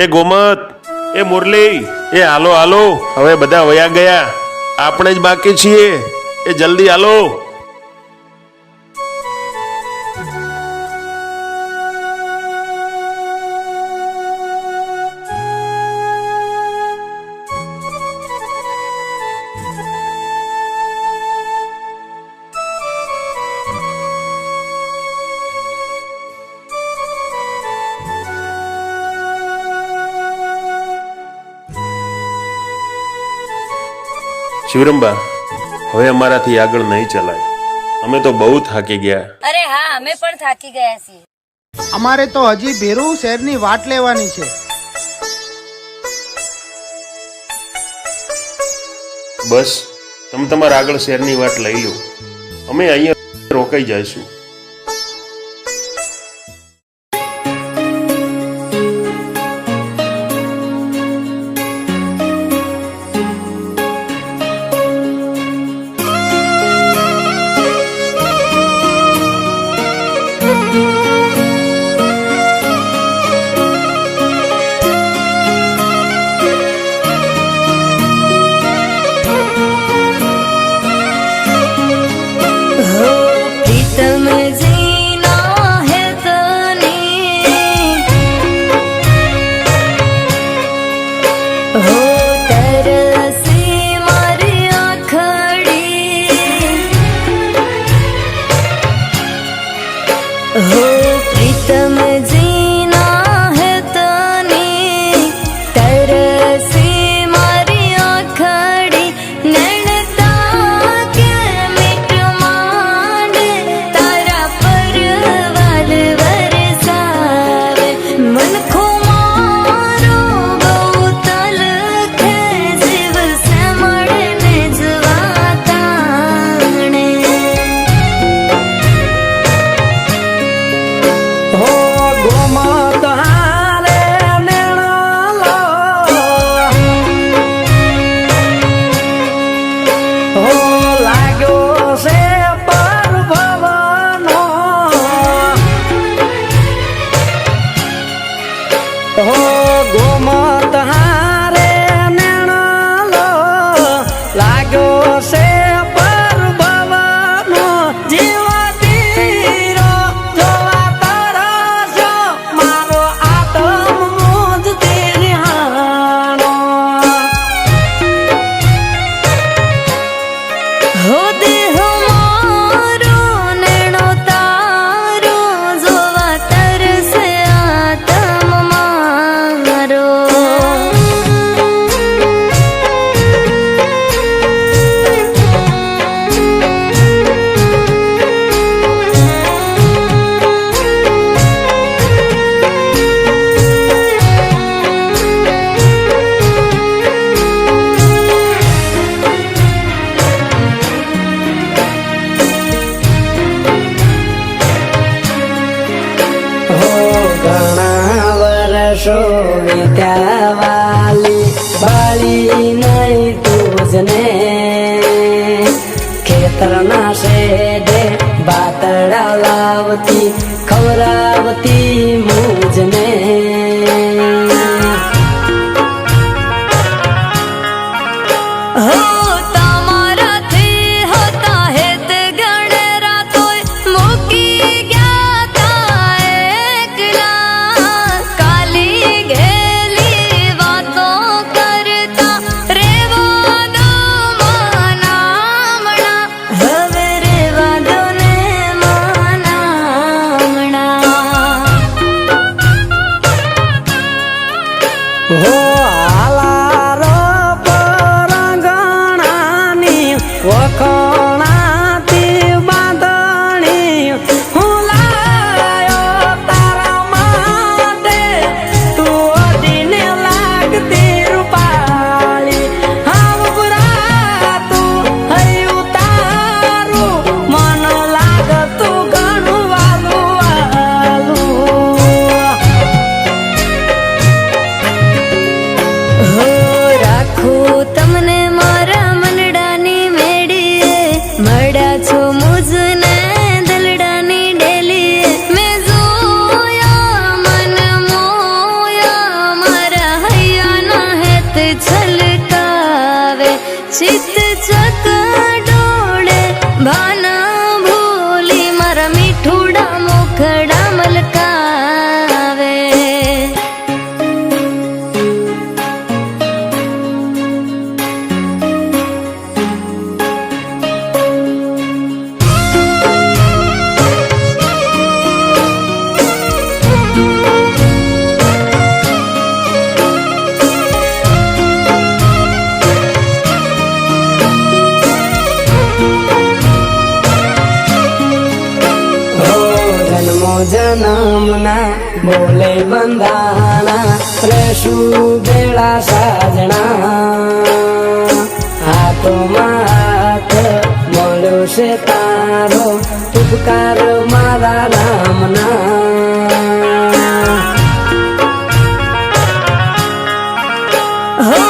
એ ગોમત, એ મુરલી, એ હાલો હાલો, હવે બધા વયા ગયા, આપણે જ બાકી છીએ. એ જલ્દી હાલો. શિવરંબા, હવે અમારાથી આગળ નહીં ચલાય. અમે તો બહુ થાકી ગયા. અરે હા, અમે પણ થાકી ગયા છીએ. અમારે તો હજી ભેરુ શહેરની વાટ લેવાની છે. બસ તમે તમારા આગળ શહેરની વાટ લઈ લો, અમે અહીંયા રોકાઈ જઈશું. વાલી બાળી નહીં તુજને ખેતરના શેડે બાતડા લાવતી ખવરાવતી મુજને ચિત્ત ચકડોળે ભાના ભૂલી મારા મીઠુડા મુખડા મલકાવે. જન્મના બોલે બંધાણા રહેશું બેળા સાજણા. હાથોમાં હાથ મળ્યો છે તારો ઉપકાર મારા રામના. હો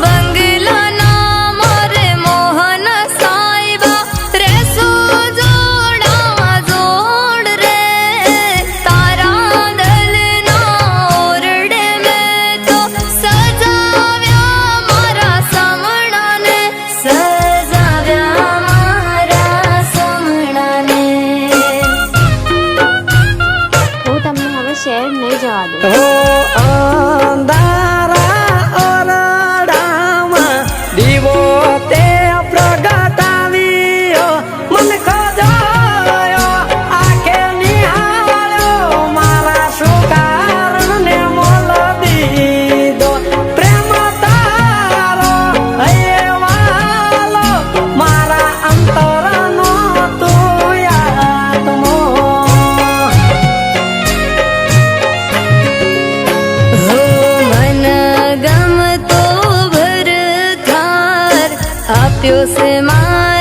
બંગલાના મારે મોહન સાહેબા રેસો જોડા જોડ રે. તારા દલના ઓરડે મેં તો સજાવ્યા મારા સમણાને, સજાવ્યા મારા સમણાને. હું તમને હવે શહેર નહીં જવા દઉં. હો અંધારા ઓરડામાં દીવો તે પ્રગટાવ્યો. મન ખોજાયો આંખે નિહાળ્યો મારા સુકારણને મોલ દીધો. પ્રેમ તારો હૈયેવાલો મારા અંતરનો તું આત્મો. મન ગમતો ભરથાર આપ્યો છે મારા